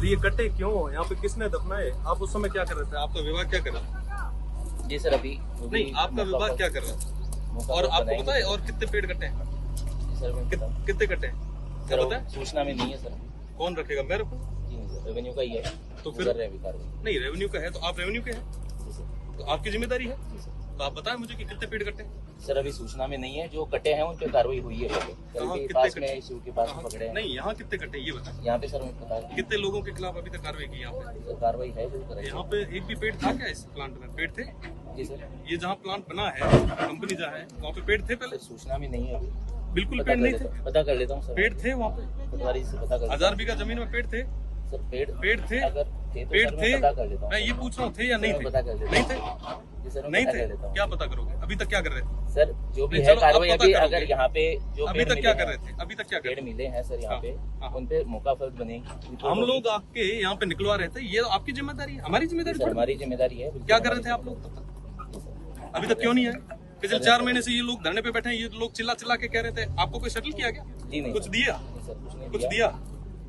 पर ये कटे क्यों? यहाँ पे किसने दफनाए? आप उस समय क्या कर रहे थे? आपका विभाग क्या कर रहा था? जी सर, अभी नहीं, आपका विभाग क्या कर रहा था? और आपको पता है और कितने पेड़ कटे हैं? कितने कटे हैं क्या पता है? सूचना में नहीं है सर। कौन रखेगा? मैं रखूँ? रेवेन्यू का ही है। तो फिर नहीं, रेवेन्यू का है तो आप रेवेन्यू के हैं, तो आपकी जिम्मेदारी है। तो आप बताएं मुझे कि कितने पेड़ कटे हैं? सर अभी सूचना में नहीं है, जो कटे हैं उन पे कार्रवाई हुई है। पास में शिव के पास पकड़े हैं। नहीं, यहाँ कितने कटे ये बताएं। यहाँ पे सर पता है कितने लोगों के खिलाफ अभी तक कार्रवाई की यहाँ पे? कार्रवाई है जो करें। यहाँ पे एक भी पेड़ था क्या इस प्लांट में? पेड़ थे? जी सर, ये जहाँ प्लांट बना है, कंपनी जहाँ है, वहाँ पे पेड़ थे पहले? सूचना में नहीं है अभी। बिल्कुल पेड़ नहीं थे? पता कर लेता हूँ सर। पेड़ थे वहाँ पे? पटवारी से पता कर। 1000 बीघा जमीन में पेड़ थे? सर पेड़ थे? अगर थे तो पेड़ सर थे? मैं पता कर लेता हूँ। मैं ये पूछ रहा हूँ थे या नहीं थे? पता कर लेता नहीं थे? जी सर, नहीं थे? क्या पता करोगे? अभी तक क्या कर रहे थे सर? जो भी है चलो, कार्रवाई आप पता अभी, करोगे। अगर यहाँ पे जो अभी तक क्या कर रहे थे? अभी तक क्या कर पेड़ रहे मिले हैं सर यहाँ पे, हाँ। उन पे मौका फल बनेगी। थे? हम लोग आपके यहाँ पे निकलवा रहे थे, ये आपकी जिम्मेदारी है, हमारी जिम्मेदारी सर थोड़ी। हमारी जिम्मेदारी है। क्या कर रहे थे आप लोग तब तक? अभी तक क्यों नहीं आए? पिछले 4 महीने से ये लोग धरने पे बैठे हैं, ये लोग चिल्ला चिल्ला के कह रहे थे। आपको कोई सेटल किया गया? जी नहीं कुछ दिया? सर, कुछ नहीं कुछ दिया?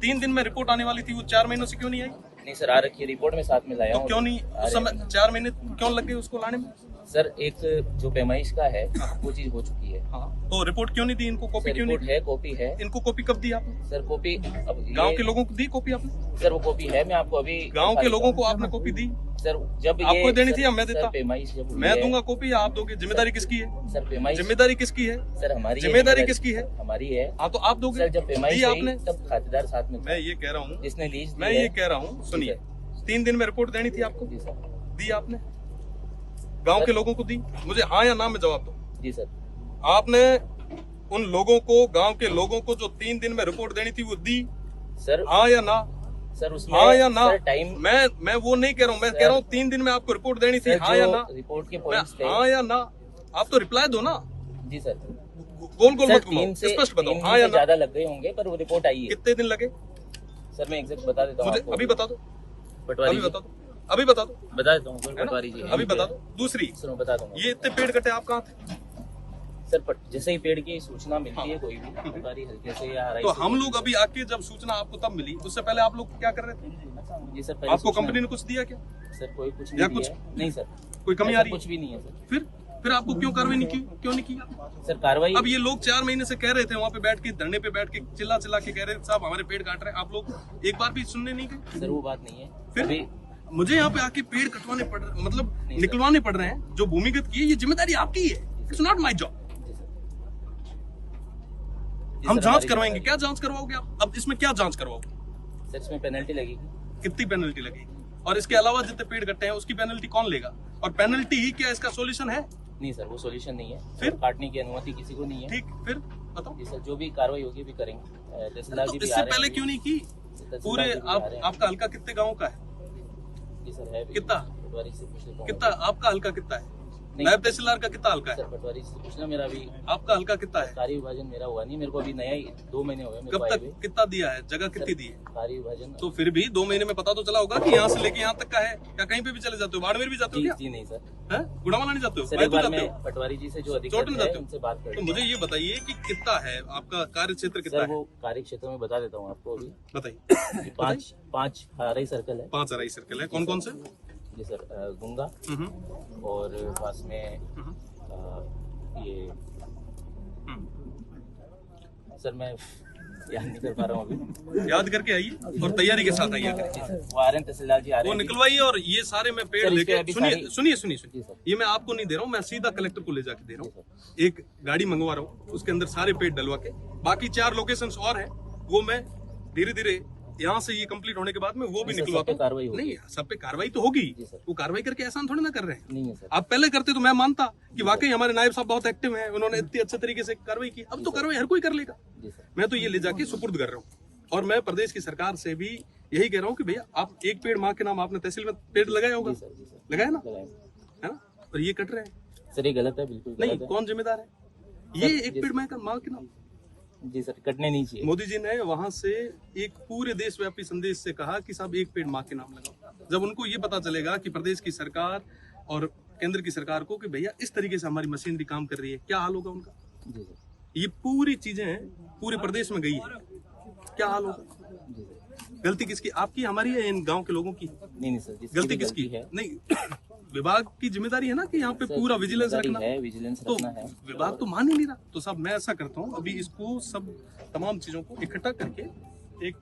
3 दिन में रिपोर्ट आने वाली थी, वो 4 महीनों से क्यों नहीं आई? नहीं सर, आ रखी है रिपोर्ट में, साथ में लाया तो हूँ। क्यों नहीं उस समय 4 महीने क्यों लग गए उसको लाने में? सर एक जो पैमाइश का है वो चीज हो चुकी है। हाँ, तो रिपोर्ट क्यों नहीं दी इनको? कॉपी क्यों नहीं? रिपोर्ट है, कॉपी है। इनको कॉपी कब दी आपने? सर कॉपी अब गांव के लोगों को दी कॉपी आपने? सर वो कॉपी है, मैं आपको अभी गांव के लोगों को आपने कॉपी दी? सर जब आपको देनी थी या मैं देता? पैमाइश जब मैं दूंगा कॉपी या आप दोगे? जिम्मेदारी किसकी है? सर पैमाइश जिम्मेदारी किसकी है? सर हमारी जिम्मेदारी किसकी है? हमारी है। हाँ, तो आप दोगे? सर जब पैमाइश दी आपने? तब खातेदार साथ में मैं ये कह रहा हूँ, जिसने लीज मैं ये कह रहा हूँ, सुनिए, 3 दिन में रिपोर्ट देनी थी आपको? जी सर। दी आपने? गांव के लोगों को दी? मुझे हाँ या ना में जवाब दो। जी सर। आपने उन लोगों को, गांव के लोगों को जो 3 दिन में रिपोर्ट देनी थी वो दी? सर हाँ या ना? सर उसमें हाँ या ना? टाइम मैं वो नहीं कह रहा हूँ, मैं कह रहा हूँ 3 दिन में आपको रिपोर्ट देनी थी, हाँ या ना? रिपोर्ट के पॉइंट्स थे। हाँ या ना? आप तो रिप्लाई दो ना। जी सर। गोल गोल मत घुमाओ, स्पष्ट बताओ, हाँ या ना? ज्यादा लग गए होंगे पर वो रिपोर्ट आई है। कितने दिन लगे? सर मैं एग्जैक्ट बता देता हूँ मुझे आपको। अभी बता दो, पटवारी अभी बता दो, अभी बता दो, बता देता हूँ है ना? पटवारी जी। अभी बता दो। दूसरी, सर मैं बता दूंगा। ये इतने पेड़ कटे आप कहाँ थे? सर जैसे ही पेड़ की सूचना मिलती है कोई भी पटवारी हल्के से या हराई तो से, हम लोग अभी आके जब सूचना आपको तब मिली, उससे पहले आप लोग क्या कर रहे थे? जी सर। आपको कंपनी ने कुछ दिया क्या? सर कोई कुछ या नहीं कुछ? दिया। नहीं सर, कोई कमी आ रही है? कुछ भी नहीं है सर। फिर आपको क्यों कार्रवाई नहीं की? क्यों नहीं की? सर कार्रवाई अब ये लोग 4 महीने से कह रहे थे, वहाँ पे बैठ के, धरने पे बैठ के चिल्ला चिल्ला के कह रहे थे साहब हमारे पेड़ काट रहे हैं, आप लोग एक बार भी सुनने नहीं गए? सर वो बात नहीं है। फिर अभी मुझे यहाँ पे आके पेड़ कटवाने पड़ रहे, मतलब निकलवाने पड़ रहे हैं, जो भूमिगत की है, ये जिम्मेदारी आपकी है। It's not my job. हम जांच करवाएंगे। क्या जांच करवाओगे आप? अब इसमें क्या जांच करवाओगे? सर इसमें पेनल्टी लगेगी। कितनी पेनल्टी लगेगी? और इसके अलावा जितने पेड़ कट्टे हैं उसकी पेनल्टी कौन लेगा? और पेनल्टी ही क्या इसका सॉल्यूशन है? नहीं सर वो सॉल्यूशन नहीं है। फिर काटने की अनुमति किसी को नहीं है। ठीक, फिर बताओ। जी सर, जो भी कार्रवाई होगी भी करेंगे। तहसीलदार तो जी भी इससे आ रहे पहले हैं। क्यों नहीं की? पूरे आपका हल्का कितने गाँव का है? जी सर है। कितना? पटवारी से पूछ लेता हूँ। कितना आपका हल्का कितना है? नायब तहसीलदार का कितना हल्का है? सर पटवारी से पूछना। मेरा अभी आपका हल्का कितना है? कार्य विभाजन मेरा हुआ नहीं, मेरे को अभी नया ही 2 महीने हुए मेरे कब को आए तक हुए। कितना दिया है? जगह कितनी दी है? कार्य विभाजन तो फिर भी 2 महीने में पता तो चला होगा कि यहाँ से लेके यहाँ तक का है। क्या कहीं पे भी चले जाते हो? बाड़मेर भी जाते हो क्या? जी नहीं सर। हैं? गुड़ावाला नहीं जाते हो? सर भाई एक तो बार जाते मैं हो? पटवारी जी से जो चोट में अधिकारी जाते है हो? उनसे बात कर तो मुझे ये बताइए कि कितना है आपका कार्य क्षेत्र, कितना सर है? वो कार्य क्षेत्र में बता देता हूँ आपको अभी। बताइए। 5 हराई सर्कल है। 5 अराई सर्कल है। कौन कौन से? जी सर, गुंगा और पास में ये सर मैं याद नहीं कर पा रहा हूँ अभी। याद करके आइए और तैयारी के साथ आइए। वो आ रहे हैं, तहसीलदार जी आ रहे वो हैं। निकलवाइए। और ये सारे मैं पेड़ सर, लेके, अभी सुनिए सुनिए सुनिए जी सुनिए, सर। ये मैं आपको नहीं दे रहा हूँ, मैं सीधा कलेक्टर को ले जाके दे रहा हूँ। एक गाड़ी मंगवा रहा हूँ, उसके अंदर सारे पेड़ डलवा के, बाकी 4 लोकेशंस और हैं, वो मैं धीरे धीरे यहाँ से ये कंप्लीट होने के बाद में वो भी निकलवाता हूँ। नहीं, सब पे कार्रवाई तो होगी। वो कार्रवाई करके एहसान थोड़ी ना कर रहे हैं। नहीं है सर। आप पहले करते तो मैं मानता कि वाकई हमारे नायब साहब बहुत एक्टिव हैं, उन्होंने इतनी अच्छे तरीके से कार्रवाई की। अब तो कार्रवाई हर कोई कर लेगा। मैं तो ये ले जाके सुपुर्द कर रहा हूँ। और मैं प्रदेश की सरकार से भी यही कह रहा हूँ कि भैया आप एक पेड़ माँ के नाम, आपने तहसील में पेड़ लगाया होगा, लगाया ना, है ना? और ये कट रहे हैं सर, ये गलत है, बिल्कुल नहीं। कौन जिम्मेदार है? ये एक पेड़ माँ के नाम। जी सर, कटने नहीं चाहिए। मोदी जी ने वहां से एक पूरे देशव्यापी संदेश से कहा कि साहब एक पेड़ माँ के नाम लगाओ। जब उनको ये पता चलेगा कि प्रदेश की सरकार और केंद्र की सरकार को कि भैया इस तरीके से हमारी मशीनरी काम कर रही है, क्या हाल होगा उनका? जी सर। ये पूरी चीजें पूरे प्रदेश में गई है, क्या हाल होगा? जी सर। गलती किसकी, आपकी, हमारी है, इन गांव के लोगों की? नहीं सर, जिसकी गलती भी किसकी है नहीं विभाग की जिम्मेदारी है ना कि यहाँ पे पूरा विजिलेंस रखना है, विजिलेंस तो रखना है। विभाग तो मान ही नहीं रहा। तो साहब मैं ऐसा करता हूँ, अभी इसको सब तमाम चीजों को इकट्ठा करके एक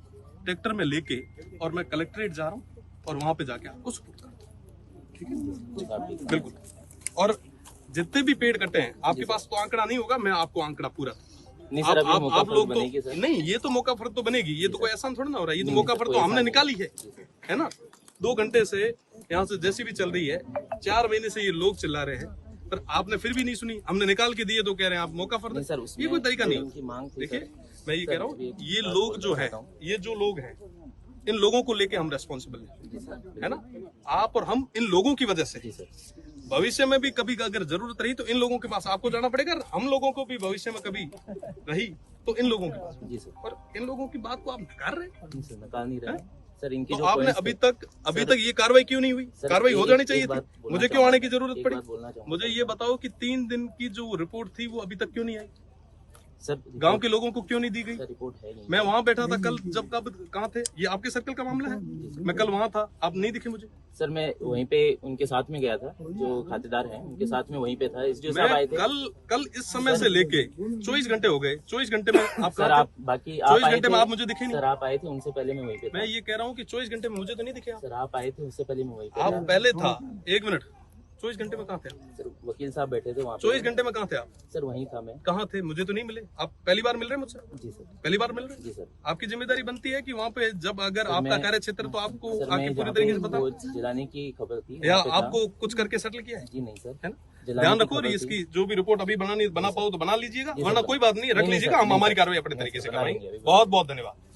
ट्रैक्टर में लेके और मैं कलेक्ट्रेट जा रहा हूँ और वहां पे जाके आपको सपोर्ट करता हूँ। ठीक है, बिल्कुल। और जितने भी पेड़ कटे हैं, आपके पास तो आंकड़ा नहीं होगा, मैं आपको आंकड़ा पूरा नहीं सर, अभी मौका आप फर्क लोग तो बनेगी सर। नहीं, ये तो मौका फर्क तो बनेगी, ये तो कोई आसान थोड़ा ना हो रहा है, ये तो मौका फर्क तो हमने निकाली है ना। 2 घंटे से यहाँ से जैसी भी चल रही है, 4 महीने से ये लोग चिल्ला रहे हैं, पर आपने फिर भी नहीं सुनी। हमने निकाल के दिए तो कह रहे हैं आप मौका फर्क सर, ये कोई तरीका नहीं उनकी मांग थी। देखिए मैं ये कह रहा हूँ, ये लोग जो है, ये जो लोग हैं, इन लोगों को लेके हम रेस्पॉन्सिबल है ना। आप और हम इन लोगों की वजह से भविष्य में भी कभी अगर जरूरत रही तो इन लोगों के पास आपको जाना पड़ेगा। हम लोगों को भी भविष्य में कभी रही तो इन लोगों के पास। और इन लोगों की बात को आप नकार रहे हैं, नकार नहीं रहे सर। इनकी तो आपने अभी तक ये कार्रवाई क्यों नहीं हुई? कार्रवाई हो जानी चाहिए थी। मुझे क्यों आने की जरूरत पड़ी? मुझे ये बताओ कि 3 दिन की जो रिपोर्ट थी वो अभी तक क्यों नहीं आई? सर गांव के लोगों को क्यों नहीं दी गई? रिपोर्ट है नहीं। मैं वहां बैठा था कल, जब कब कहाँ थे? ये आपके सर्कल का मामला है। मैं कल वहां था, आप नहीं दिखे मुझे। सर मैं वहीं पे उनके साथ में गया था, जो खातेदार हैं उनके साथ में वहीं पे था। एसडीओ साहब आए थे कल इस समय से लेके 24 घंटे हो गए। 24 घंटे में आप सर आप बाकी 24 घंटे में आप मुझे दिखे नहीं। सर आप आए थे, उनसे पहले मैं वहीं पे था। मैं ये कह रहा हूँ कि 24 घंटे में मुझे तो नहीं दिखे आप। सर आप आए थे, उससे पहले मैं वहीं पे आप पहले था। 1 मिनट, 24 घंटे में कहाँ थे आप? सर वकील साहब बैठे थे वहाँ पे। 24 घंटे में कहाँ थे आप? सर वहीं था मैं। कहाँ थे? मुझे तो नहीं मिले। आप पहली बार मिल रहे हैं मुझसे? जी सर, पहली बार मिल रहे हैं? जी सर। आपकी जिम्मेदारी बनती है कि वहाँ पे जब अगर आपका कार्य क्षेत्र तो आपको आके पूरी जहाँ तरीके से पे बता, वो जलाने की खबर थी या वहाँ पे था। आपको कुछ करके सेटल किया है? जी नहीं सर, है ना। जलाने ध्यान की रखो, और खबर इसकी थी। जो भी रिपोर्ट अभी बना पाओ तो बना लीजिएगा, जी वरना सर, कोई बात नहीं, रख नहीं, लीजिएगा। सर, हम नहीं, हमारी सर, कार्रवाई अपने नहीं, तरीके से सर, करवाएंगे। बना लेंगे, बहुत बहुत धन्यवाद।